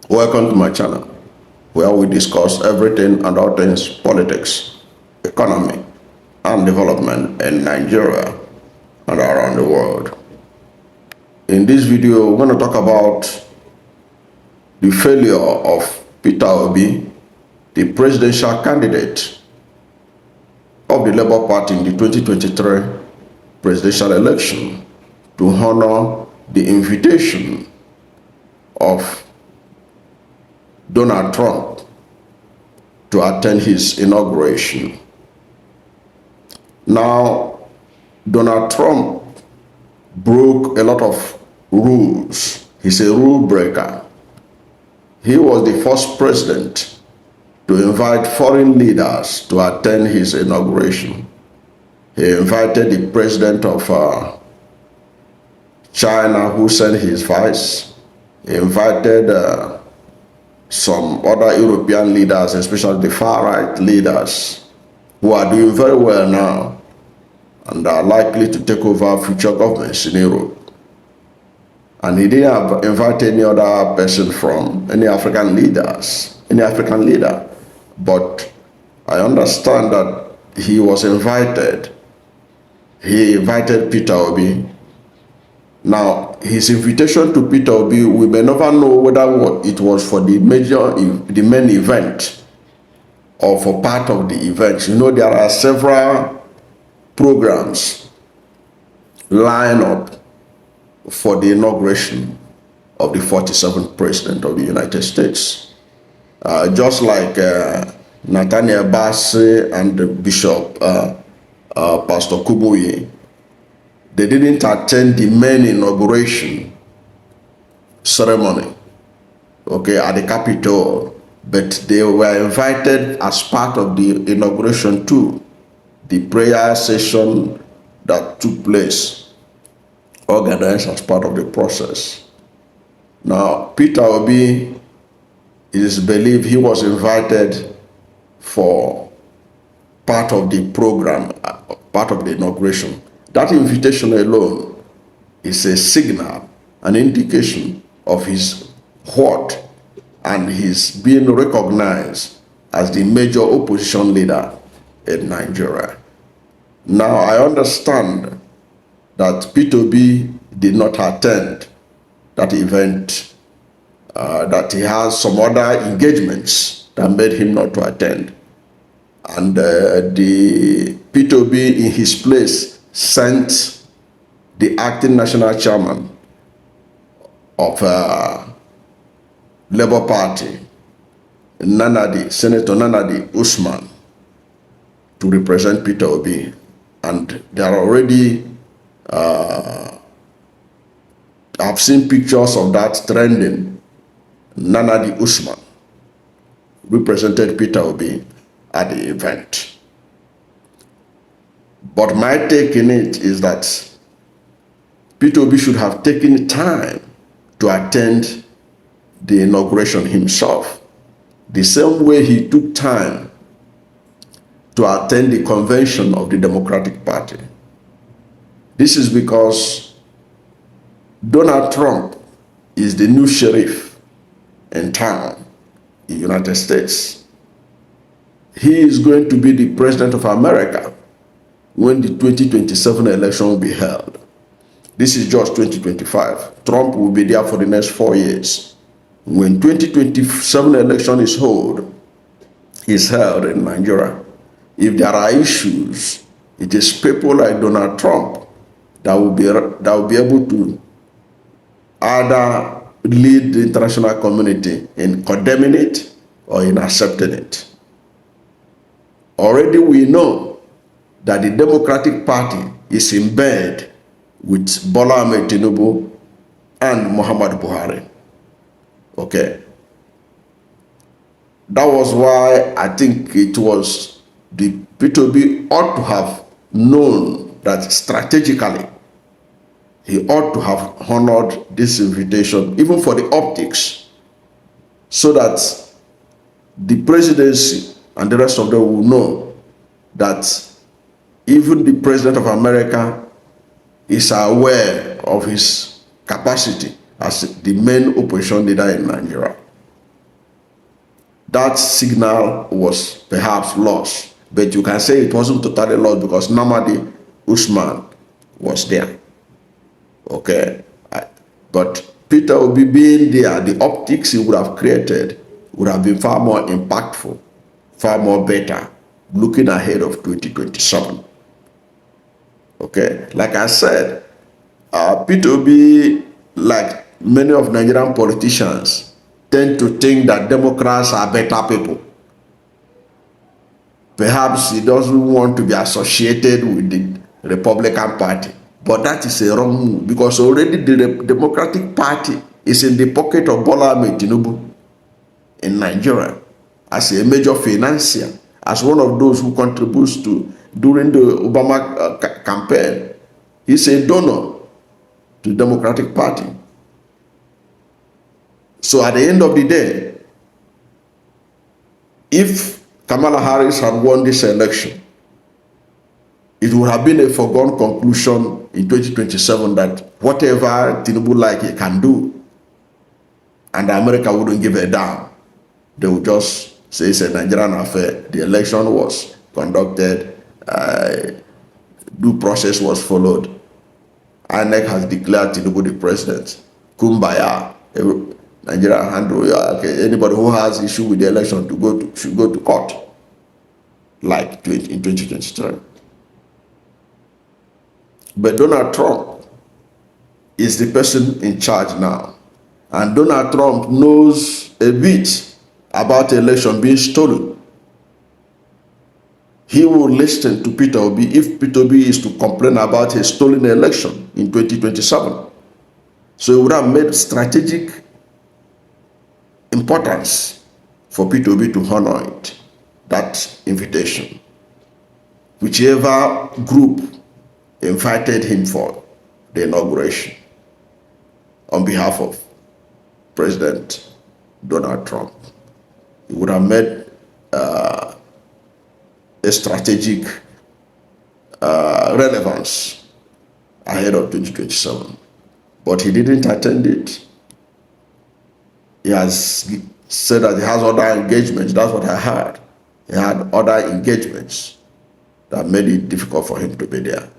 Welcome to my channel, where we discuss everything and all things politics, economy, and development in Nigeria and around the world. In this video, we're going to talk about the failure of Peter Obi, the presidential candidate of the Labour Party in the 2023 presidential election, to honor the invitation of Donald Trump to attend his inauguration. Now, Donald Trump broke a lot of rules. He's a rule breaker. He was the first president to invite foreign leaders to attend his inauguration. He invited the president of China, who sent his vice. He invited some other European leaders, especially the far-right leaders, who are doing very well now and are likely to take over future governments in Europe. And he didn't invite any other person from any African leader. But I understand that he was invited. He invited Peter Obi. Now, his invitation to Peter Obi, we may never know whether it was for the main event or for part of the event. You know, there are several programs lined up for the inauguration of the 47th President of the United States. Just like Nathaniel Bassey and Bishop Pastor Kubuyi, they didn't attend the main inauguration ceremony, at the Capitol, but they were invited as part of the inauguration too, the prayer session that took place, organized as part of the process. Now, Peter Obi, it is believed he was invited for part of the program, part of the inauguration. That invitation alone is a signal, an indication of his worth and his being recognized as the major opposition leader in Nigeria. Now, I understand that Peter Obi did not attend that event, that he has some other engagements that made him not to attend. And the Peter Obi in his place sent the acting national chairman of Labour Party, Senator Nenadi Usman, to represent Peter Obi. And there are already, I've seen pictures of that trending. Nenadi Usman represented Peter Obi at the event. But my take in it is that Peter Obi should have taken time to attend the inauguration himself, the same way he took time to attend the convention of the Democratic Party. This is because Donald Trump is the new sheriff in town in the United States. He is going to be the president of America when the 2027 election will be held. This is just 2025. Trump will be there for the next 4 years. When 2027 election is held in Nigeria, if there are issues, it is people like Donald Trump that will be able to either lead the international community in condemning it or in accepting it. Already we know that the Democratic Party is in bed with Bola Ahmed Tinubu and Muhammadu Buhari. That was why I think it was the Peter Obi ought to have known that strategically he ought to have honored this invitation, even for the optics, so that the presidency and the rest of them will know that even the President of America is aware of his capacity as the main opposition leader in Nigeria. that signal was perhaps lost. But you can say it wasn't totally lost because Nenadi Usman was there. Okay. But Peter Obi being there, the optics he would have created would have been far more impactful, far more better, looking ahead of 2027. Okay. Like I said, Peter Obi, like many of Nigerian politicians, tend to think that Democrats are better people. Perhaps he doesn't want to be associated with the Republican Party. But that is a wrong move because already the Democratic Party is in the pocket of Bola Ahmed Tinubu in Nigeria as a major financier, as one of those who contributes to during the Obama campaign. He's a donor to the Democratic Party. So at the end of the day, if Kamala Harris had won this election, it would have been a foregone conclusion in 2027 that whatever Tinubu like he can do, and America wouldn't give a damn. They would just say it's a Nigerian affair. The election was conducted, due process was followed. INEC has declared Tinubu the president. Kumbaya. Nigeria handle. Okay, anybody who has issue with the election should go to court, like in 2023. But Donald Trump is the person in charge now. And Donald Trump knows a bit about the election being stolen. He will listen to Peter Obi if Peter Obi is to complain about a stolen election in 2027. So he would have made strategic importance for Peter Obi to honor it, that invitation. Whichever group invited him for the inauguration on behalf of President Donald Trump, he would have made a strategic relevance ahead of 2027. But he didn't attend it. He has said that he has other engagements. That's what I heard. He had other engagements that made it difficult for him to be there.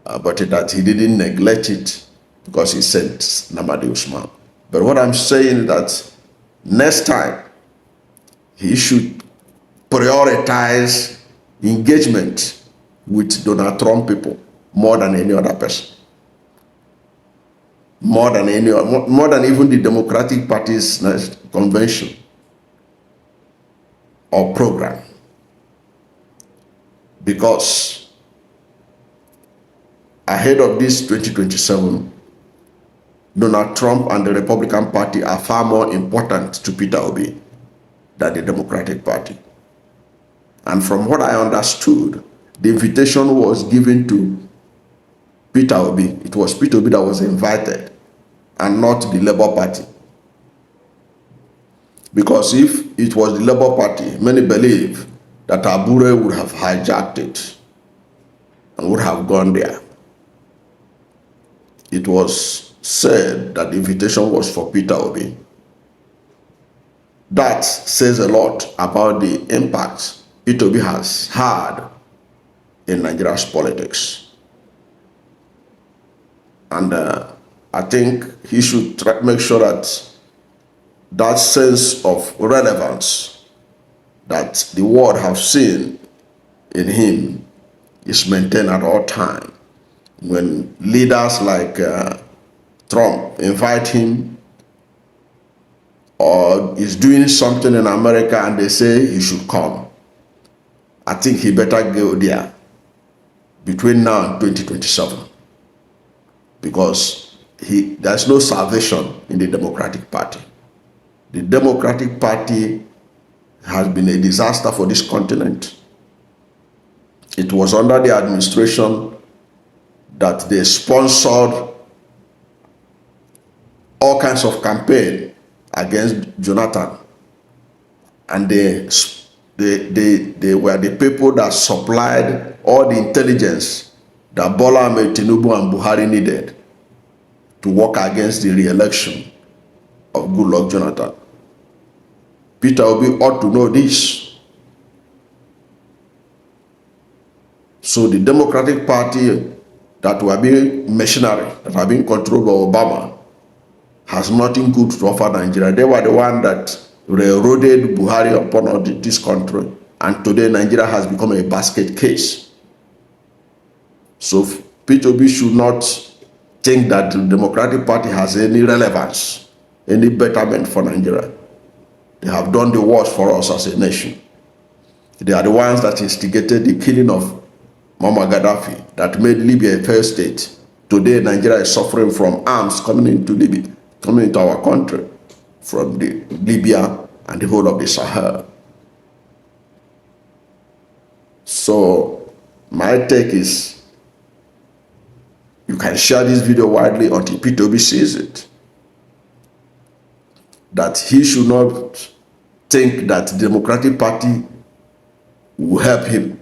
But that he didn't neglect it because he sent Nenadi Usman. But what I'm saying is that next time he should prioritize engagement with Donald Trump people more than any other person. More than even the Democratic Party's convention or program. Because ahead of this 2027, Donald Trump and the Republican Party are far more important to Peter Obi than the Democratic Party. And from what I understood, the invitation was given to Peter Obi. It was Peter Obi that was invited and not the Labour Party. Because if it was the Labour Party, many believe that Abure would have hijacked it and would have gone there. It was said that the invitation was for Peter Obi. That says a lot about the impact Peter Obi has had in Nigeria's politics. And I think he should make sure that that sense of relevance that the world have seen in him is maintained at all times. When leaders like Trump invite him or is doing something in America and they say he should come, I think he better go there between now and 2027. Because there's no salvation in the Democratic Party. The Democratic Party has been a disaster for this continent. It was under the administration that they sponsored all kinds of campaign against Jonathan. And they were the people that supplied all the intelligence that Bola Ahmed Tinubu and Buhari needed to work against the re-election of Goodluck Jonathan. Peter Obi ought to know this. So the Democratic Party that were being machinery, that are being controlled by Obama, has nothing good to offer Nigeria. They were the one that railroaded Buhari upon this country, and today Nigeria has become a basket case. So Peter Obi should not think that the Democratic Party has any relevance, any betterment for Nigeria. They have done the worst for us as a nation. They are the ones that instigated the killing of Muammar Gaddafi, that made Libya a failed state. Today, Nigeria is suffering from arms coming into Libya, coming into our country from Libya and the whole of the Sahel. So, my take is, you can share this video widely until Peter Obi sees it. That he should not think that the Democratic Party will help him.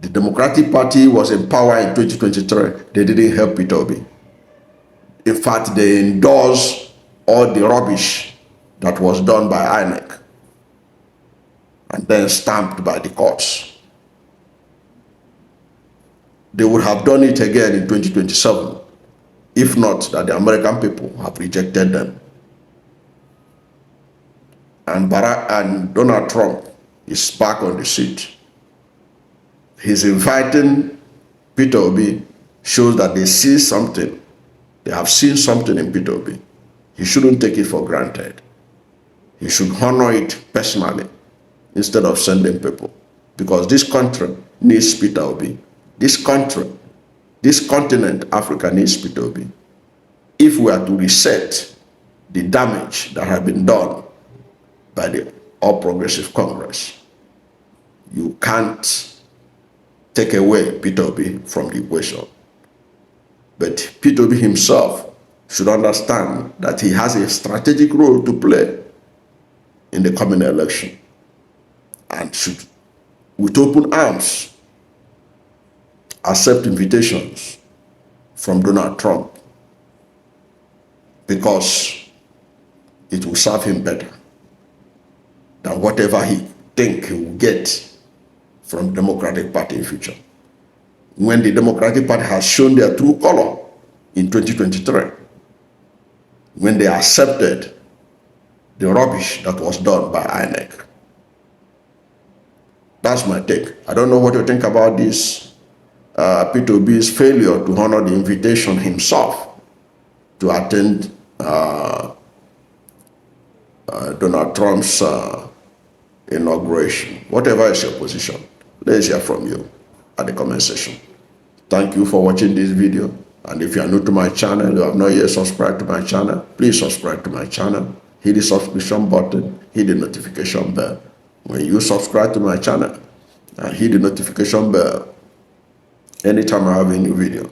The Democratic Party was in power in 2023. They didn't help Peter Obi. In fact, they endorsed all the rubbish that was done by INEC and then stamped by the courts. They would have done it again in 2027, if not that the American people have rejected them. And Donald Trump is back on the seat. He's inviting Peter Obi, shows that they see something. They have seen something in Peter Obi. He shouldn't take it for granted. He should honor it personally instead of sending people. Because this country needs Peter Obi. This country, this continent, Africa, needs Peter Obi. If we are to reset the damage that has been done by the All Progressive Congress, you can't take away Peter Obi from the equation. But Peter Obi himself should understand that he has a strategic role to play in the coming election, and should, with open arms, accept invitations from Donald Trump, because it will serve him better than whatever he think he will get from Democratic Party in future. When the Democratic Party has shown their true color in 2023, when they accepted the rubbish that was done by INEC. That's my take. I don't know what you think about this. Peter Obi's failure to honor the invitation himself to attend Donald Trump's inauguration. Whatever is your position, let's hear from you at the comment section. Thank you for watching this video. And if you are new to my channel, you have not yet subscribed to my channel, please subscribe to my channel. Hit the subscription button, hit the notification bell. When you subscribe to my channel and hit the notification bell, anytime I have a new video,